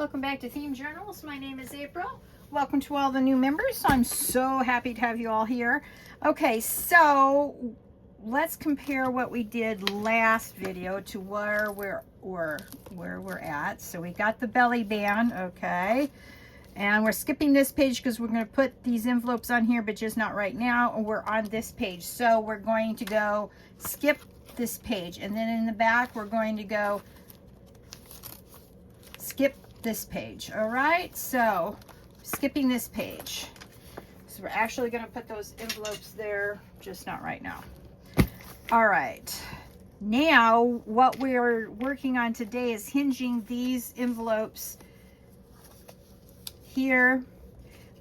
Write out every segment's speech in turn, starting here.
Welcome back to Themed Journals. My name is April. Welcome to all the new members. I'm so happy to have you all here. Okay, so let's compare what we did last video to where we're at. So we got the belly band, okay, and we're skipping this page because we're going to put these envelopes on here, but just not right now. We're on this page, so we're going to go skip this page, and then in the back we're going to go skip this page. All right, so skipping this page, so we're actually going to put those envelopes there, just not right now. All right, now what we're working on today is hinging these envelopes here.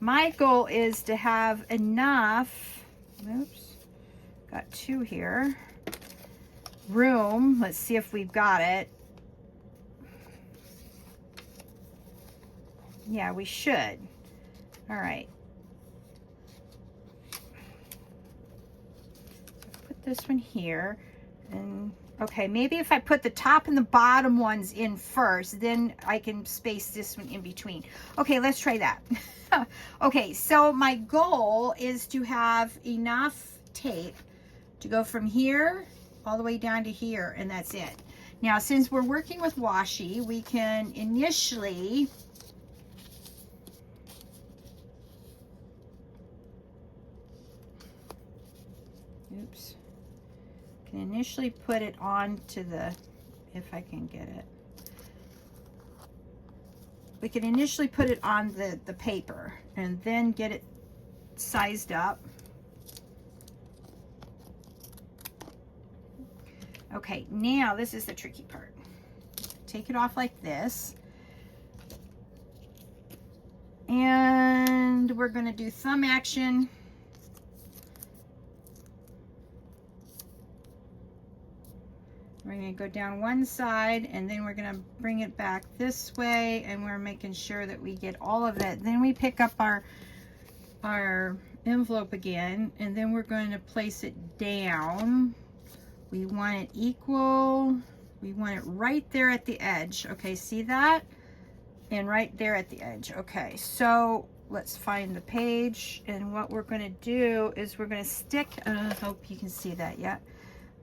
My goal is to have enough, oops, got two here, room. Let's see if we've got it. Yeah, we should. All right. Put this one here. And okay, maybe if I put the top and the bottom ones in first, then I can space this one in between. Okay, let's try that. Okay, so my goal is to have enough tape to go from here all the way down to here, and that's it. Now, since we're working with washi, we can initially put it onto the, if I can get it, we can initially put it on the paper and then get it sized up. Okay, now this is the tricky part. Take it off like this, and we're going to do thumb action. We're going to go down one side, and then we're going to bring it back this way, and we're making sure that we get all of it. Then we pick up our envelope again, and then we're going to place it down. We want it equal. We want it right there at the edge. Okay, see that? And right there at the edge. Okay, so let's find the page, and what we're going to do is we're going to stick, I hope you can see that yet.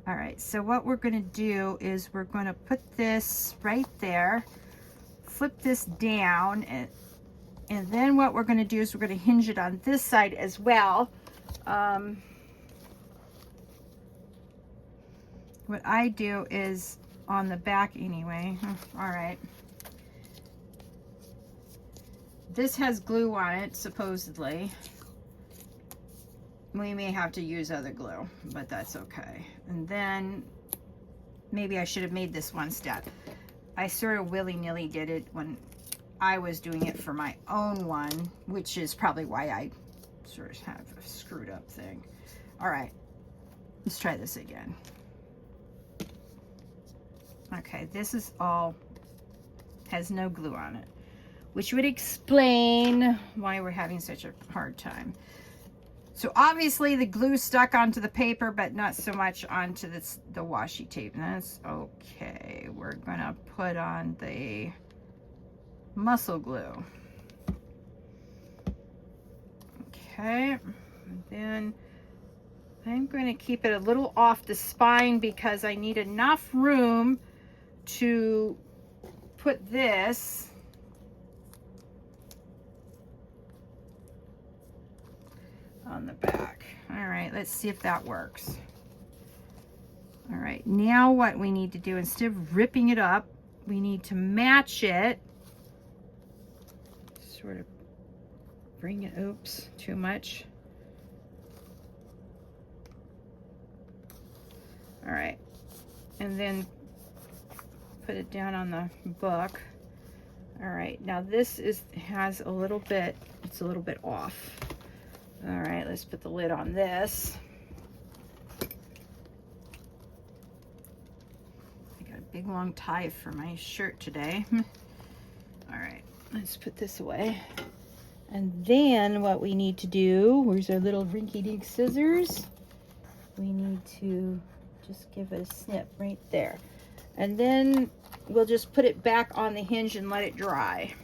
All right, so what we're going to do is we're going to put this right there, flip this down, and then what we're going to do is we're going to hinge it on this side as well. What I do is on the back anyway. All right. This has glue on it, supposedly. We may have to use other glue, but that's okay. And then maybe I should have made this one step. I sort of willy-nilly did it when I was doing it for my own one, which is probably why I sort of have a screwed up thing. All right, let's try this again. Okay, this is all, has no glue on it, which would explain why we're having such a hard time. So obviously the glue stuck onto the paper, but not so much onto the washi tape. And that's okay. We're gonna put on the muscle glue. Okay, and then I'm going to keep it a little off the spine because I need enough room to put this on the back. All right, let's see if that works. All right, now what we need to do, instead of ripping it up, we need to match it. Sort of bring it, oops, too much. All right, and then put it down on the book. All right, now this has a little bit, it's a little bit off. All right, let's put the lid on this. I got a big long tie for my shirt today. All right, let's put this away. And then what we need to do, where's our little rinky-dink scissors? We need to just give it a snip right there. And then we'll just put it back on the hinge and let it dry.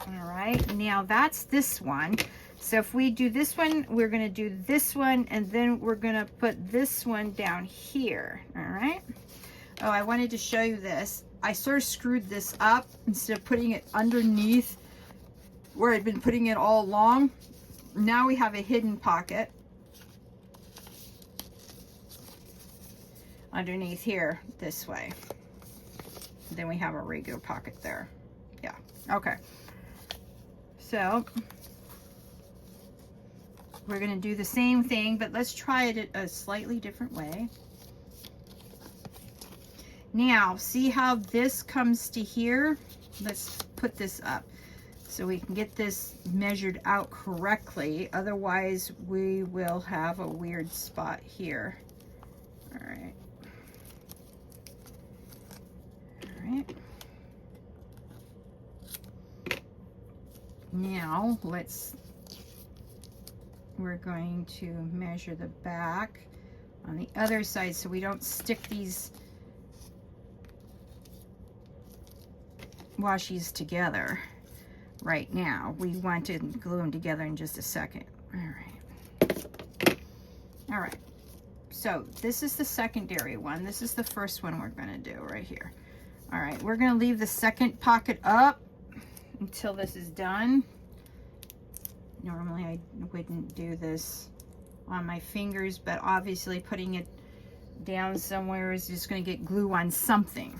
All right, now that's this one. So if we do this one, we're gonna do this one, and then we're gonna put this one down here, all right? Oh, I wanted to show you this. I sort of screwed this up instead of putting it underneath where I'd been putting it all along. Now we have a hidden pocket underneath here this way. Then we have a regular pocket there. Yeah, okay. So we're gonna do the same thing, but let's try it a slightly different way. Now, see how this comes to here? Let's put this up so we can get this measured out correctly. Otherwise, we will have a weird spot here. All right. All right. Now, we're going to measure the back on the other side so we don't stick these washies together right now. We want to glue them together in just a second. All right, so this is the secondary one. This is the first one we're going to do right here. All right, we're going to leave the second pocket up until this is done. Normally I wouldn't do this on my fingers, but obviously putting it down somewhere is just going to get glue on something.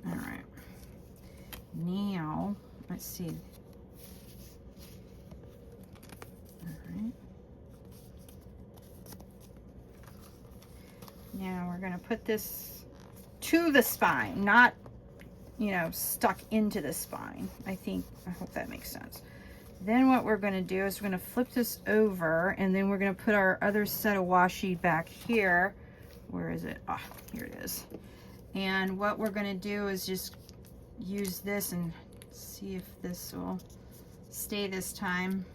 All right, now let's see. All right, now we're going to put this to the spine, not, you know, stuck into the spine. I hope that makes sense. Then what we're going to do is we're going to flip this over, and then we're going to put our other set of washi back here. Where is it? Ah, here it is. And what we're going to do is just use this and see if this will stay this time.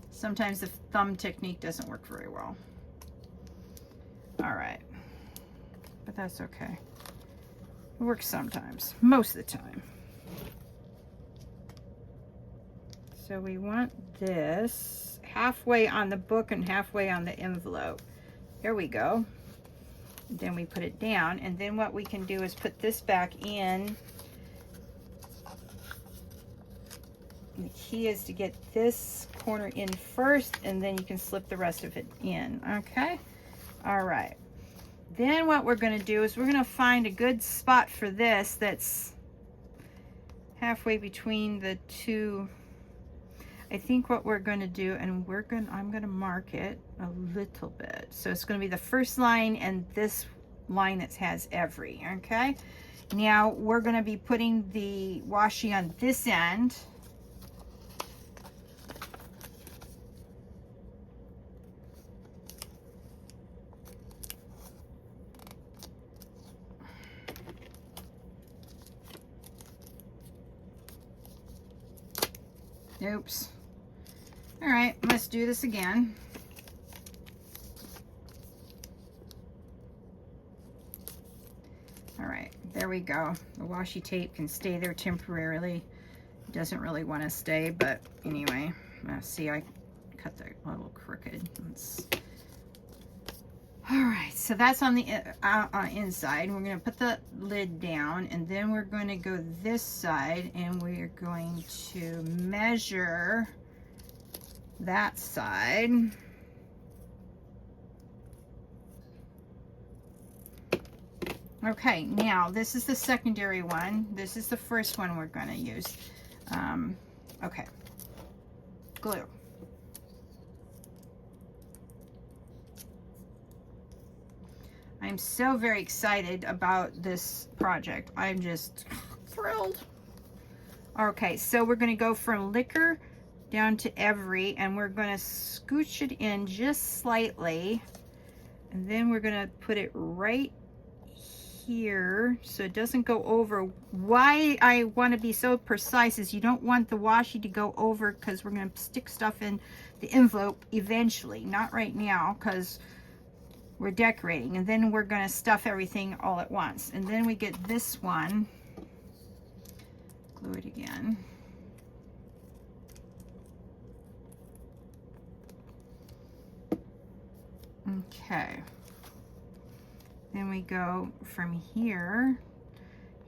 Sometimes the thumb technique doesn't work very well. All right, but that's okay. It works sometimes, most of the time. So we want this halfway on the book and halfway on the envelope. There we go. Then we put it down, and then what we can do is put this back in. And the key is to get this corner in first, and then you can slip the rest of it in, okay? All right. Then what we're going to do is we're going to find a good spot for this that's halfway between the two. I think what we're going to do, and I'm going to mark it a little bit. So it's going to be the first line and this line that has every, okay? Now we're going to be putting the washi on this end. Oops. All right, let's do this again. All right, there we go. The washi tape can stay there temporarily. It doesn't really want to stay, but anyway, see, I cut that a little crooked. All right, so that's on the inside. We're going to put the lid down, and then we're going to go this side, and we're going to measure that side. Okay, now this is the secondary one. This is the first one we're going to use. Okay, glue. I'm so very excited about this project. I'm just thrilled. Okay, so we're going to go from liquor down to every, and we're going to scooch it in just slightly, and then we're going to put it right here so it doesn't go over. Why I want to be so precise is you don't want the washi to go over, because we're going to stick stuff in the envelope eventually, not right now, because we're decorating, and then we're going to stuff everything all at once. And then we get this one, glue it again. Okay. Then we go from here.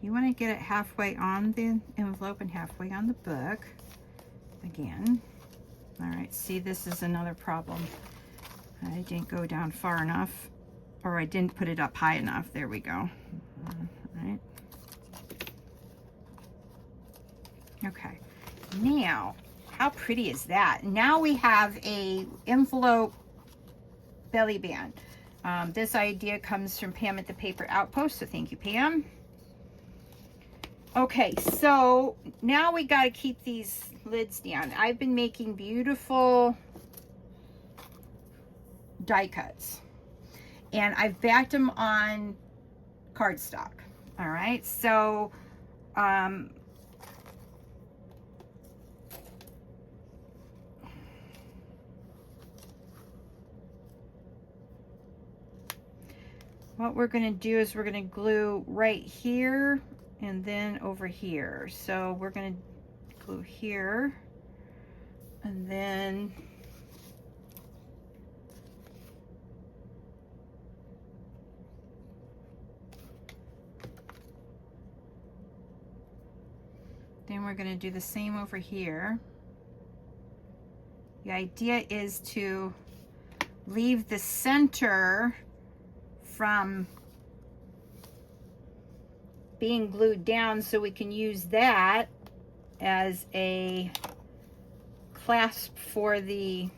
You want to get it halfway on the envelope and halfway on the book. Again. All right, see, this is another problem. I didn't go down far enough, or I didn't put it up high enough. There we go. All right. Okay. Now, how pretty is that? Now we have a envelope belly band. This idea comes from Pam at the Paper Outpost, so thank you, Pam. Okay, so now we got to keep these lids down. I've been making beautiful die cuts, and I've backed them on cardstock. All right, so what we're going to do is we're going to glue right here and then over here. So we're going to glue here, and then we're going to do the same over here. The idea is to leave the center from being glued down so we can use that as a clasp for the,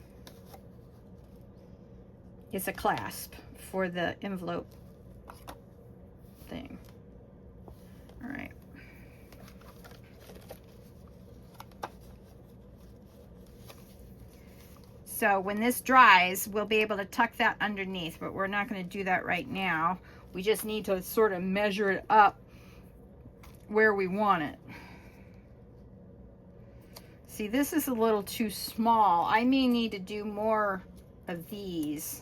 it's a clasp for the envelope thing. All right. So when this dries, we'll be able to tuck that underneath, but we're not going to do that right now. We just need to sort of measure it up where we want it. See, this is a little too small. I may need to do more of these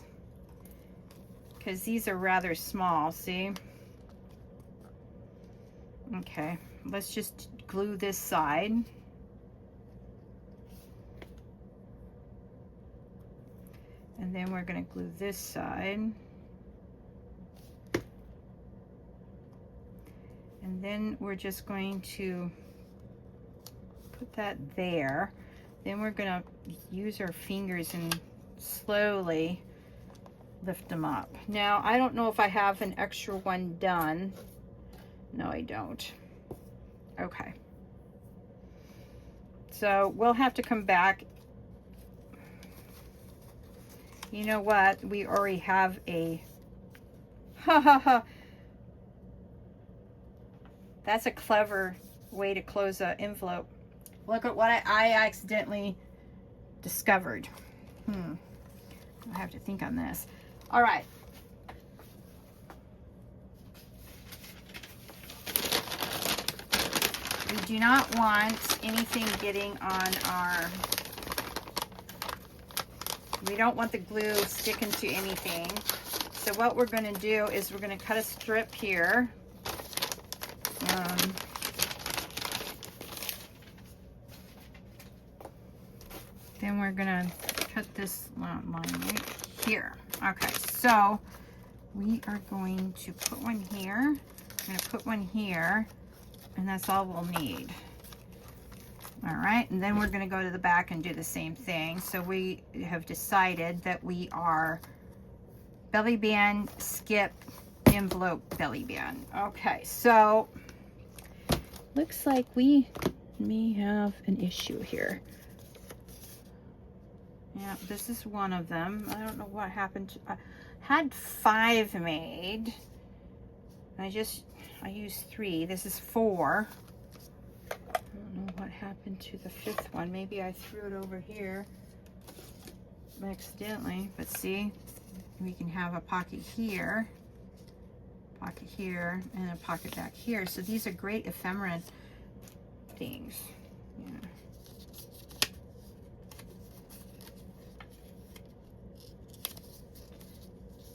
because these are rather small, see? Okay, let's just glue this side. And then we're going to glue this side. And then we're just going to put that there. Then we're going to use our fingers and slowly lift them up. Now, I don't know if I have an extra one done. No, I don't. Okay. So we'll have to come back. You know what? We already have a, that's a clever way to close an envelope. Look at what I accidentally discovered. I have to think on this. All right. We do not want anything getting on our, we don't want the glue sticking to anything. So what we're going to do is we're going to cut a strip here. Then we're going to cut this line right here. Okay, so we are going to put one here. I'm going to put one here, and that's all we'll need. All right, and then we're going to go to the back and do the same thing. So we have decided that we are belly band, skip, envelope, belly band. Okay, so looks like we may have an issue here. Yeah, this is one of them. I don't know what happened to, I had 5 made. I used 3. This is 4. I don't know what happened to the 5th one. Maybe I threw it over here accidentally, but see, we can have a pocket here, and a pocket back here. So these are great ephemera things. Yeah.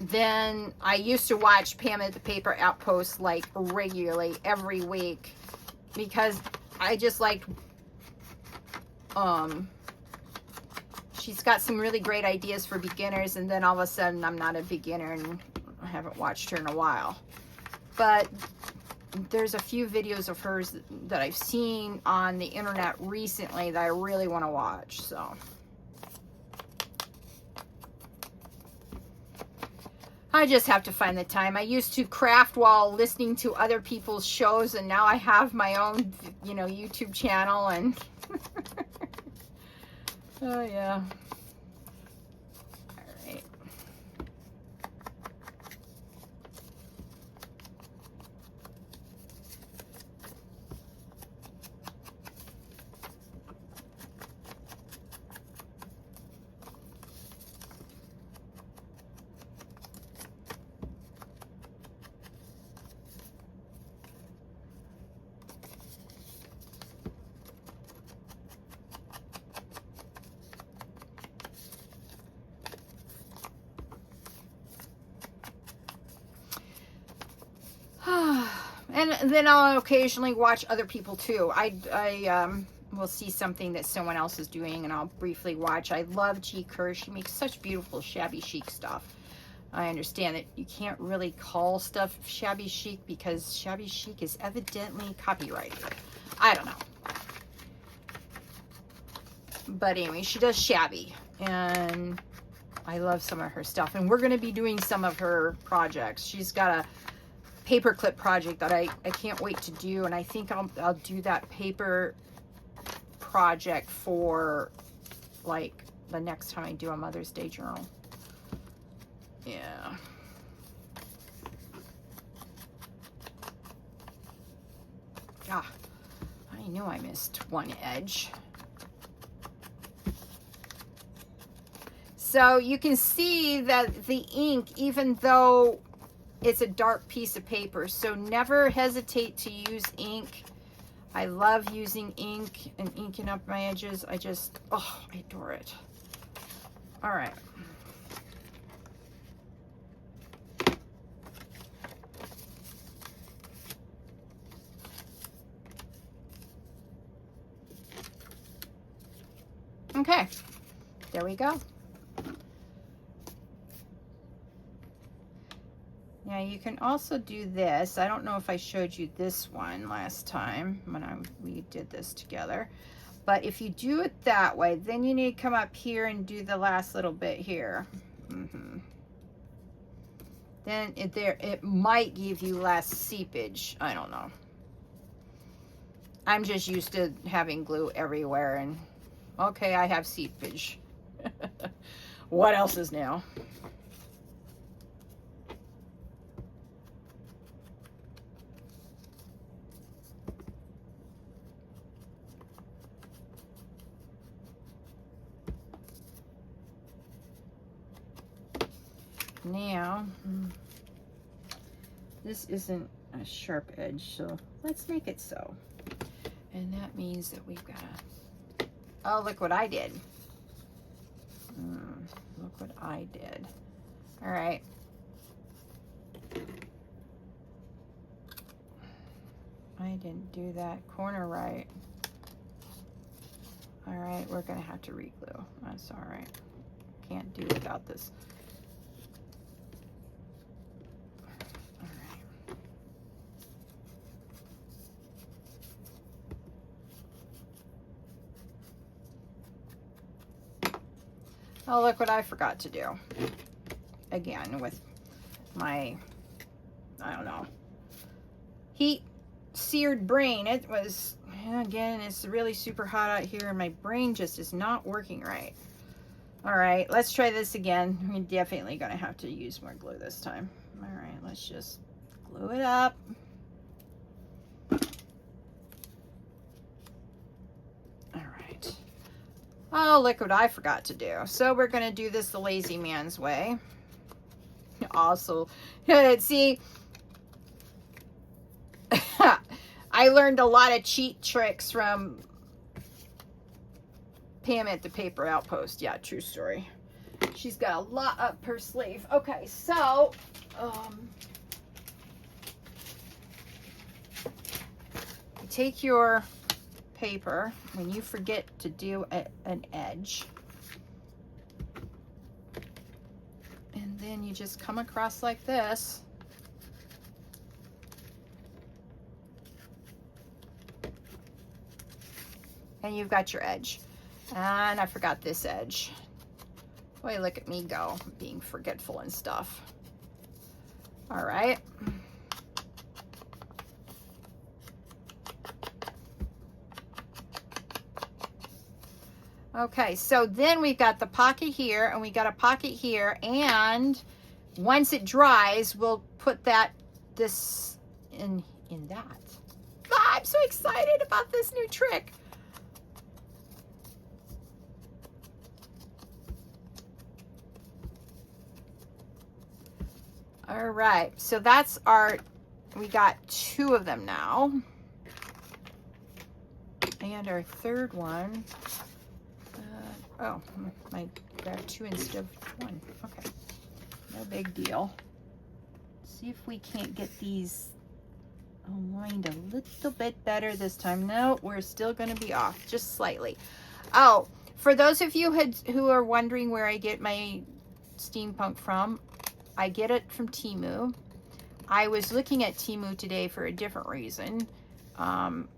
then I used to watch Pam at the Paper Outpost like regularly every week because I just liked, she's got some really great ideas for beginners, and then all of a sudden I'm not a beginner and I haven't watched her in a while. But there's a few videos of hers that I've seen on the internet recently that I really want to watch, so. I just have to find the time. I used to craft while listening to other people's shows, and now I have my own, you know, YouTube channel, and oh yeah. All right. And then I'll occasionally watch other people too. I will see something that someone else is doing and I'll briefly watch. I love G. Kerr. She makes such beautiful shabby chic stuff. I understand that you can't really call stuff shabby chic because shabby chic is evidently copyrighted. I don't know. But anyway, she does shabby, and I love some of her stuff. And we're going to be doing some of her projects. She's got a paperclip project that I can't wait to do, and I think I'll do that paper project for like the next time I do a Mother's Day journal. Yeah. Ah, I knew I missed one edge. So you can see that the ink, even though it's a dark piece of paper, so never hesitate to use ink. I love using ink and inking up my edges. I adore it. All right. Okay, there we go. Now you can also do this. I don't know if I showed you this one last time when we did this together. But if you do it that way, then you need to come up here and do the last little bit here. Then it might give you less seepage. I don't know. I'm just used to having glue everywhere, and okay, I have seepage. What else is new? Now, this isn't a sharp edge, so let's make it so. And that means that we've got to, oh, look what I did. Look what I did. All right. I didn't do that corner right. All right, we're going to have to re-glue. That's all right. Can't do without this. Oh, look what I forgot to do. Again, with my, I don't know, heat seared brain. It was, again, it's really super hot out here and my brain just is not working right. All right, let's try this again. We're definitely going to have to use more glue this time. All right, let's just glue it up. Oh, look what I forgot to do. So we're going to do this the lazy man's way. Also, see, I learned a lot of cheat tricks from Pam at the Paper Outpost. Yeah, true story. She's got a lot up her sleeve. Okay, so take your paper when you forget to do an edge, and then you just come across like this. And you've got your edge. And I forgot this edge. Boy, look at me go, being forgetful and stuff. All right. Okay, so then we've got the pocket here, and we got a pocket here, and once it dries, we'll put this in that. Ah, I'm so excited about this new trick. All right, so that's we got 2 of them now. And our third one, oh, I grabbed 2 instead of 1. Okay, no big deal. See if we can't get these aligned a little bit better this time. No, we're still gonna be off, just slightly. Oh, for those of you who are wondering where I get my steampunk from, I get it from Temu. I was looking at Temu today for a different reason. And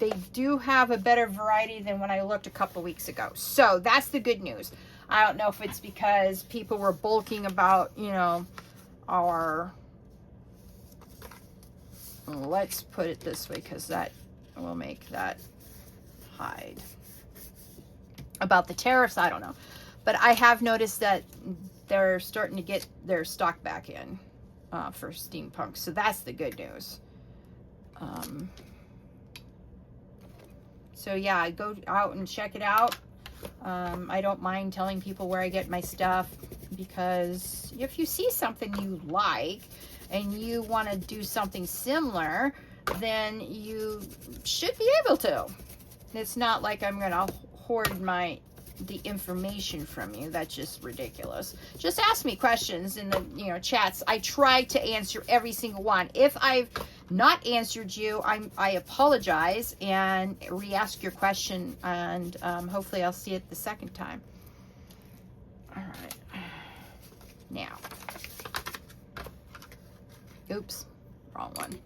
they do have a better variety than when I looked a couple weeks ago. So that's the good news. I don't know if it's because people were bulking about, you know, let's put it this way, because that will make that hide. About the tariffs, I don't know. But I have noticed that they're starting to get their stock back in for steampunk. So that's the good news. So yeah, go out and check it out. I don't mind telling people where I get my stuff, because if you see something you like and you want to do something similar, then you should be able to. It's not like I'm going to hoard the information from you. That's just ridiculous. Just ask me questions in the chats. I try to answer every single one. If I've not answered you, I apologize and re-ask your question, and hopefully I'll see it the second time. All right. Now, oops, wrong one.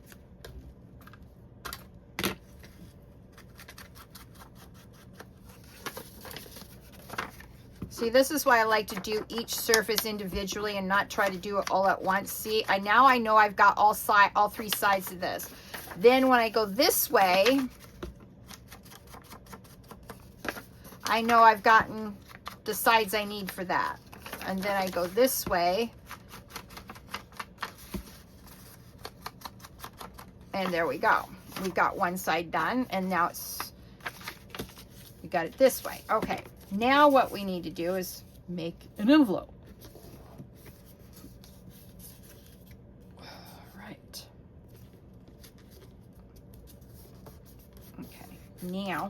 See, this is why I like to do each surface individually and not try to do it all at once. See, now I know I've got all 3 sides of this. Then when I go this way, I know I've gotten the sides I need for that. And then I go this way. And there we go. We've got one side done, and now we got it this way. Okay. Now what we need to do is make an envelope. Right. Okay. Now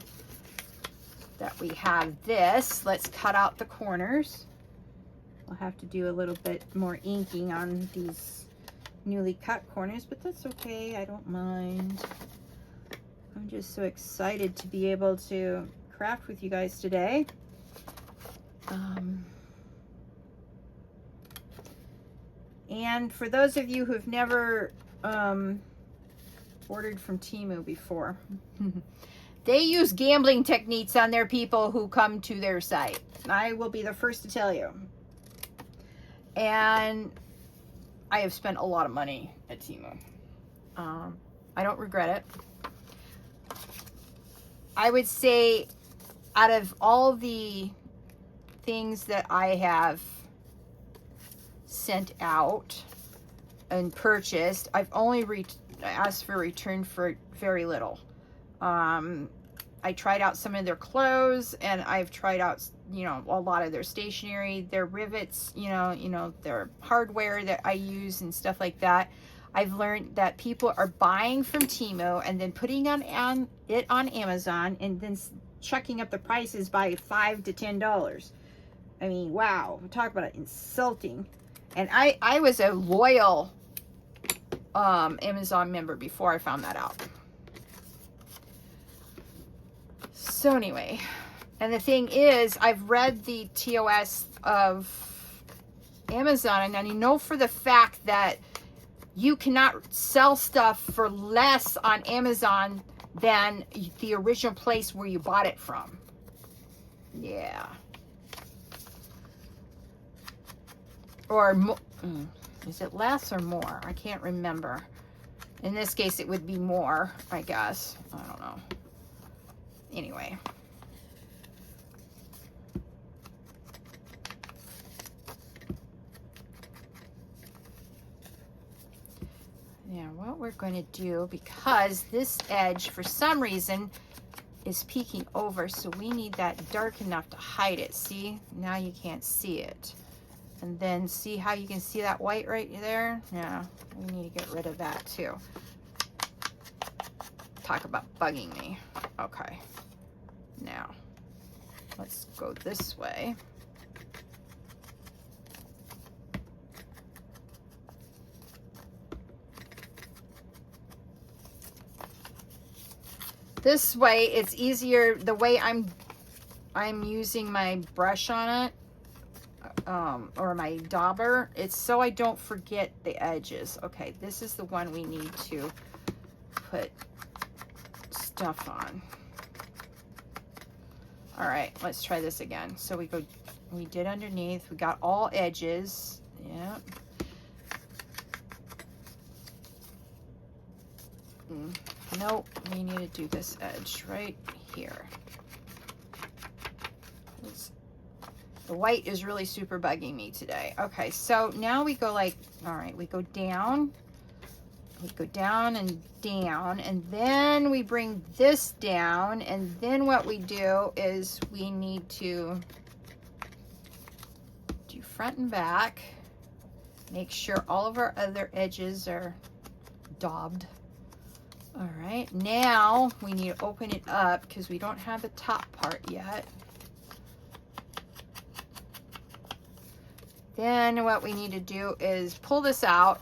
that we have this, let's cut out the corners. We'll have to do a little bit more inking on these newly cut corners, but that's okay. I don't mind. I'm just so excited to be able to craft with you guys today. And for those of you who've never ordered from Temu before, they use gambling techniques on their people who come to their site. I will be the first to tell you. And I have spent a lot of money at Temu. I don't regret it. I would say out of all the things that I have sent out and purchased, I've only asked for a return for very little. I tried out some of their clothes, and I've tried out, a lot of their stationery, their rivets, their hardware that I use and stuff like that. I've learned that people are buying from Temu and then putting it on Amazon and then chucking up the prices by $5 to $10. I mean, wow, talk about it, insulting. And I was a loyal Amazon member before I found that out. So anyway, and the thing is, I've read the TOS of Amazon, and I know for the fact that you cannot sell stuff for less on Amazon than the original place where you bought it from. Yeah. Or is it less or more? I can't remember. In this case, it would be more, I guess. I don't know. Anyway. Now, what we're going to do, because this edge, for some reason, is peeking over, so we need that dark enough to hide it. See? Now you can't see it. And then see how you can see that white right there? Yeah, we need to get rid of that too. Talk about bugging me. Okay. Now, let's go this way. This way, it's easier. The way I'm using my brush on it, or my dauber, it's so I don't forget the edges. Okay, this is the one we need to put stuff on. All right, let's try this again. So we did underneath, we got all edges. Yeah. Nope, we need to do this edge right here. The white is really super bugging me today. Okay, so now we go like, all right, we go down and down, and then we bring this down, and then what we do is we need to do front and back, make sure all of our other edges are daubed. All right, now we need to open it up because we don't have the top part yet. Then what we need to do is pull this out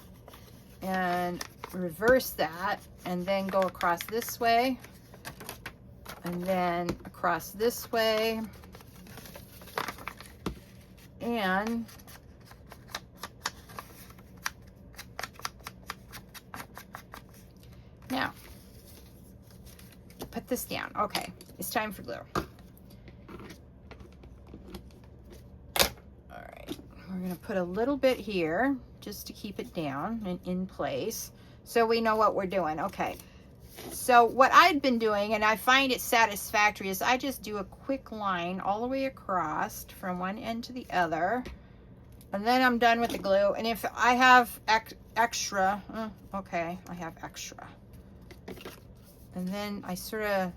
and reverse that, and then go across this way, and then across this way, and now put this down. Okay, it's time for glue. We're going to put a little bit here just to keep it down and in place so we know what we're doing. Okay, so what I've been doing, and I find it satisfactory, is I just do a quick line all the way across from one end to the other, and then I'm done with the glue. And if I have extra, okay, I have extra, and then I sort of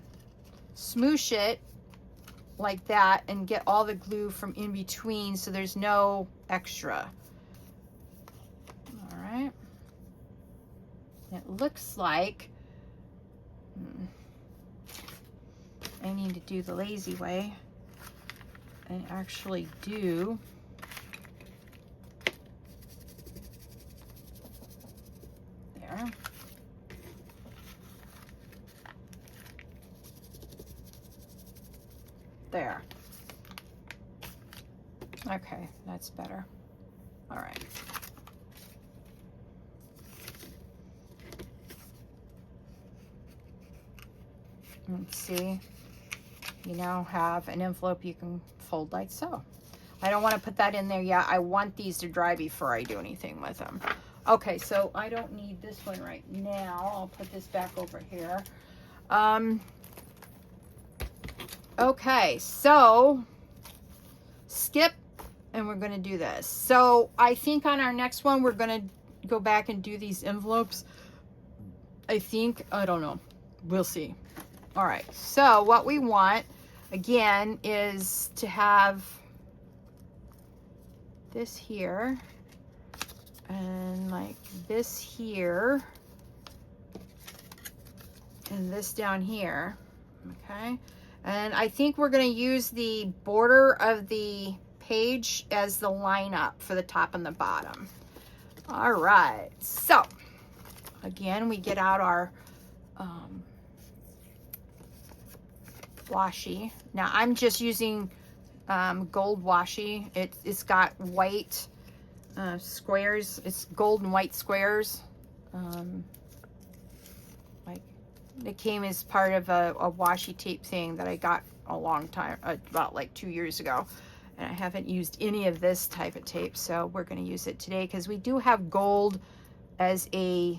smoosh it like that and get all the glue from in between so there's no extra. All right, it looks like I need to do the lazy way and actually do there. There. Okay, that's better. All right. Let's see. You now have an envelope you can fold like so. I don't want to put that in there yet. I want these to dry before I do anything with them. Okay, so I don't need this one right now. I'll put this back over here. Okay, so skip, and we're going to do this. So I think on our next one, we're going to go back and do these envelopes. I think, I don't know. We'll see. All right, so what we want, again, is to have this here and like like this here and this down here, okay? And I think we're going to use the border of the page as the line up for the top and the bottom. All right, so again, we get out our washi. Now I'm just using gold washi. It's got white squares. It's gold and white squares. Like it came as part of a washi tape thing that I got a long time, about like 2 years ago. And I haven't used any of this type of tape, so we're going to use it today because we do have gold as a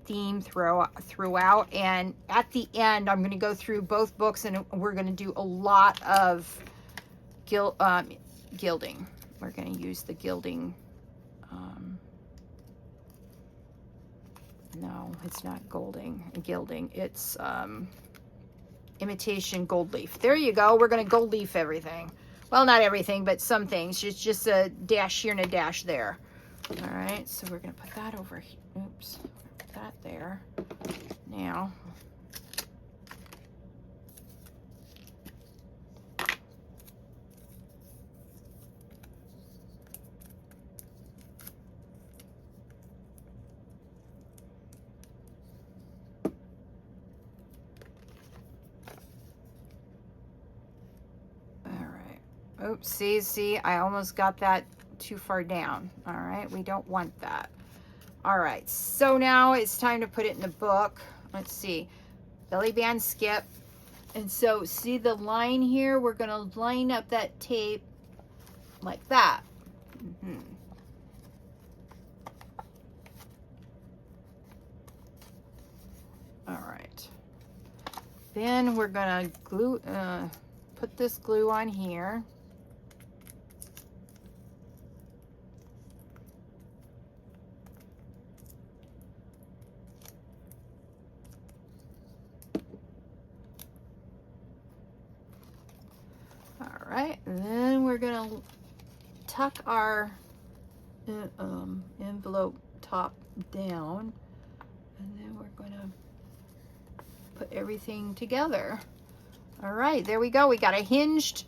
theme throughout. And at the end, I'm going to go through both books and we're going to do a lot of gilding. We're going to use the gilding. No, it's not gilding. It's imitation gold leaf. There you go. We're going to gold leaf everything. Well, not everything, but some things. It's just a dash here and a dash there. All right, so we're going to put that over here. Oops, put that there. Now, oops, see, I almost got that too far down. All right, we don't want that. All right, so now it's time to put it in the book. Let's see, belly band skip. And so see the line here? We're gonna line up that tape like that. All right, then we're gonna glue, put this glue on here. All right, and then we're gonna tuck our envelope top down, and then we're gonna put everything together. All right, there we go. We got a hinged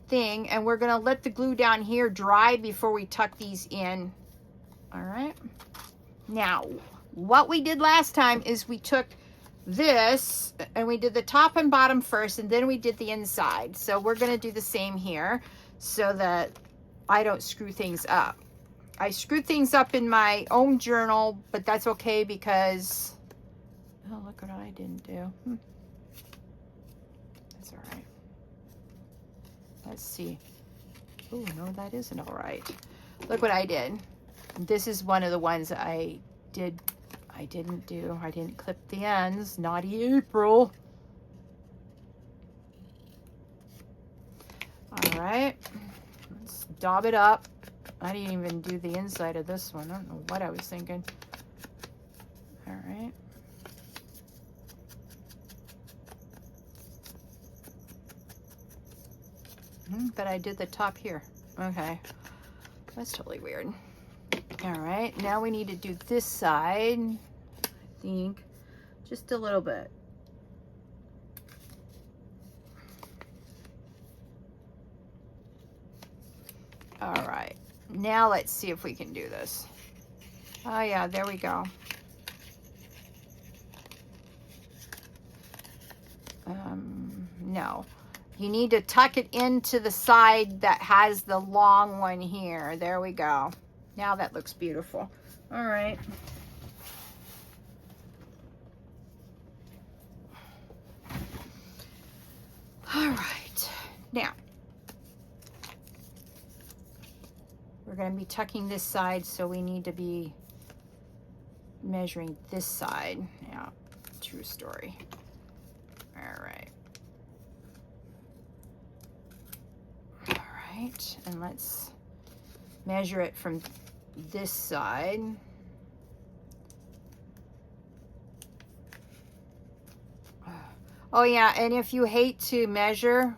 thing, and we're gonna let the glue down here dry before we tuck these in. All right, now what we did last time is we took this and we did the top and bottom first, and then we did the inside. So we're going to do the same here so that I don't screw things up. I screwed things up in my own journal, but that's okay because, oh, look what I didn't do. That's all right. Let's see. Oh, no, that isn't all right. Look what I did. This is one of the ones that I didn't do. I didn't clip the ends. Naughty April. All right. Let's daub it up. I didn't even do the inside of this one. I don't know what I was thinking. All right. But I did the top here. Okay. That's totally weird. All right. Now we need to do this side. I think just a little bit. All right, now let's see if we can do this. Oh yeah, there we go. No, you need to tuck it into the side that has the long one here. There we go. Now that looks beautiful. All right. All right, now we're going to be tucking this side, so we need to be measuring this side. Yeah, true story. All right. All right, and let's measure it from this side. Oh yeah, and if you hate to measure,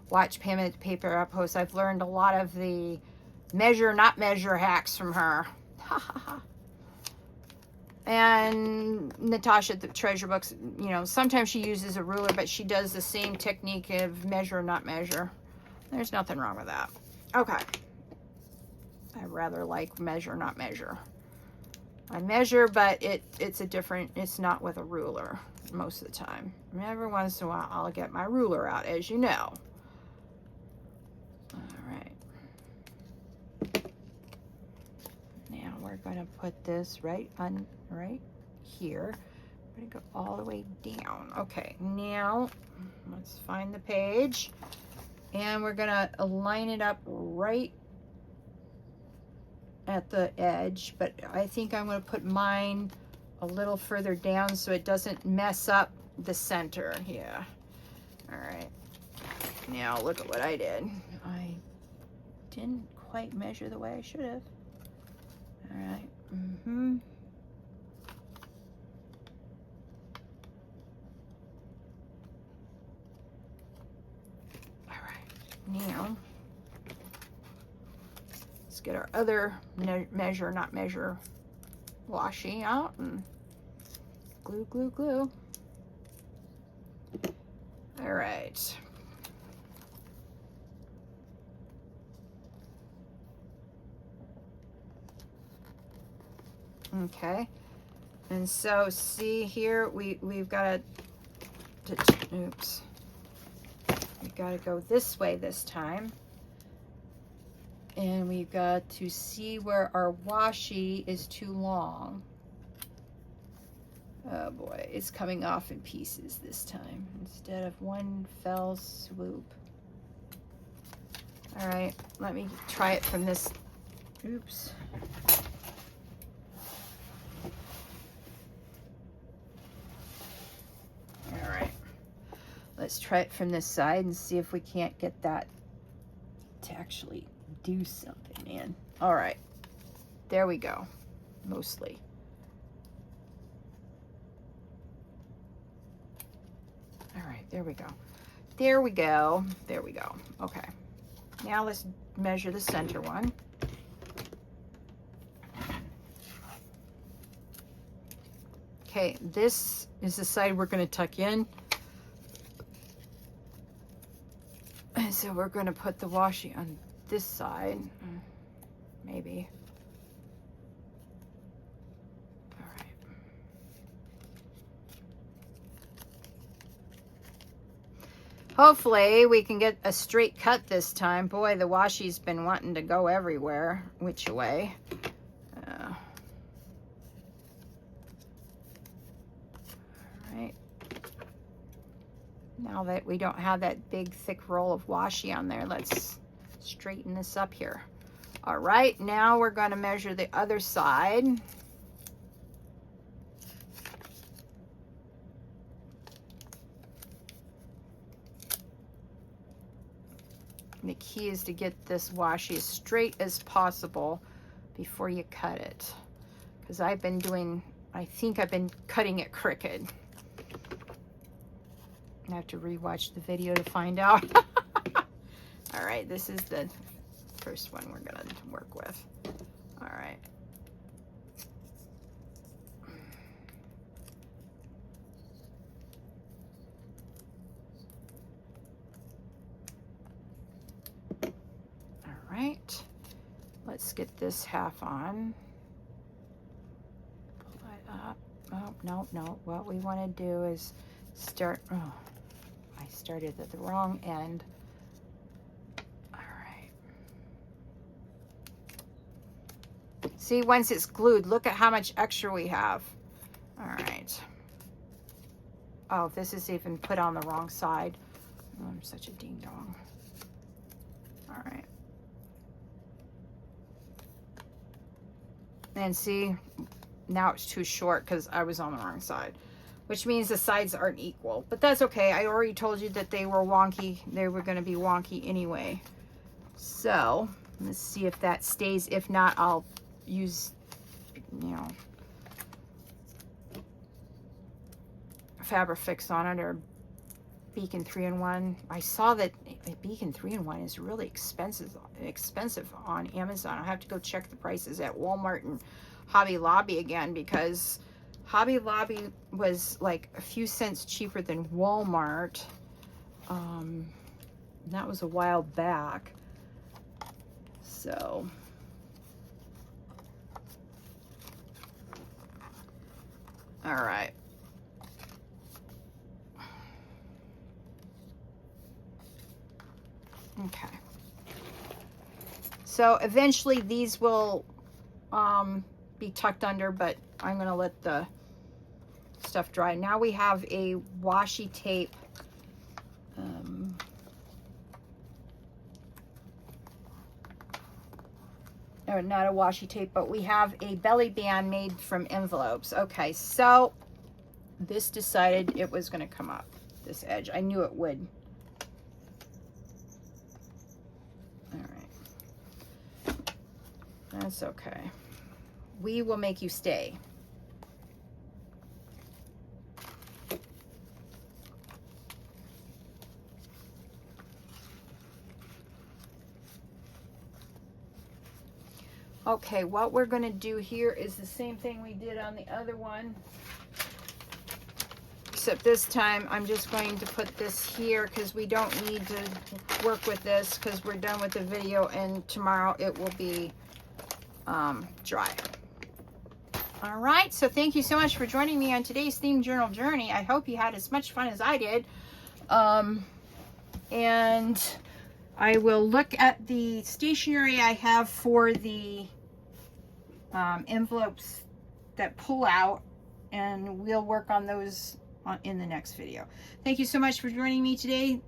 watch Pam at the Paper Outpost. I've learned a lot of the measure, not measure hacks from her. And Natasha at the Treasure Books, you know, sometimes she uses a ruler, but she does the same technique of measure, not measure. There's nothing wrong with that. Okay. I rather like measure, not measure. I measure, but it's a different, it's not with a ruler most of the time. Every once in a while, I'll get my ruler out, as you know. All right. Now we're going to put this right here. We're going to go all the way down. Okay, now let's find the page. And we're going to line it up right at the edge, but I think I'm going to put mine a little further down so it doesn't mess up the center. Yeah. All right. Now look at what I did. I didn't quite measure the way I should have. All right. All right. Now get our other measure, not measure washi out and glue, glue, glue. All right. Okay. And so see here, we've got to, oops. We've got to go this way this time. And we've got to see where our washi is too long. Oh boy, it's coming off in pieces this time instead of one fell swoop. All right, let me try it from this. Oops. All right, let's try it from this side and see if we can't get that to actually do something, man. All right, there we go. Mostly. All right, there we go. There we go. There we go. Okay, now let's measure the center one. Okay, this is the side we're going to tuck in. And so we're going to put the washi on this side, maybe. All right. Hopefully we can get a straight cut this time. Boy, the washi's been wanting to go everywhere. Which way? All right. Now that we don't have that big thick roll of washi on there, let's straighten this up here. All right, now we're going to measure the other side. And the key is to get this washi as straight as possible before you cut it, because I think I've been cutting it crooked. I have to rewatch the video to find out. All right, this is the first one we're gonna work with. All right. All right, let's get this half on. Pull that up. Oh, no. What we want to do is start, oh, I started at the wrong end. See, once it's glued, look at how much extra we have. All right. Oh, this is even put on the wrong side. Oh, I'm such a ding dong. All right. And see, now it's too short because I was on the wrong side, which means the sides aren't equal. But that's okay. I already told you that they were wonky. They were going to be wonky anyway. So let's see if that stays. If not, I'll use, you know, Fabrifix on it or Beacon 3-in-1. I saw that Beacon 3-in-1 is really expensive on Amazon. I have to go check the prices at Walmart and Hobby Lobby again, because Hobby Lobby was like a few cents cheaper than Walmart. That was a while back. So all right. Okay. So eventually these will be tucked under, but I'm going to let the stuff dry. Now we have a washi tape. Or not a washi tape, but we have a belly band made from envelopes. Okay, so this decided it was going to come up, this edge. I knew it would. All right. That's okay. We will make you stay. Okay, what we're going to do here is the same thing we did on the other one. Except this time I'm just going to put this here because we don't need to work with this because we're done with the video, and tomorrow it will be dry. All right, so thank you so much for joining me on today's Theme Journal journey. I hope you had as much fun as I did. And I will look at the stationery I have for the envelopes that pull out, and we'll work on those in the next video. Thank you so much for joining me today.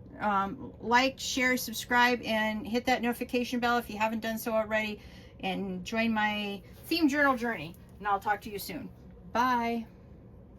Like, share, subscribe, and hit that notification bell if you haven't done so already, and join my Theme Journal journey, and I'll talk to you soon. Bye.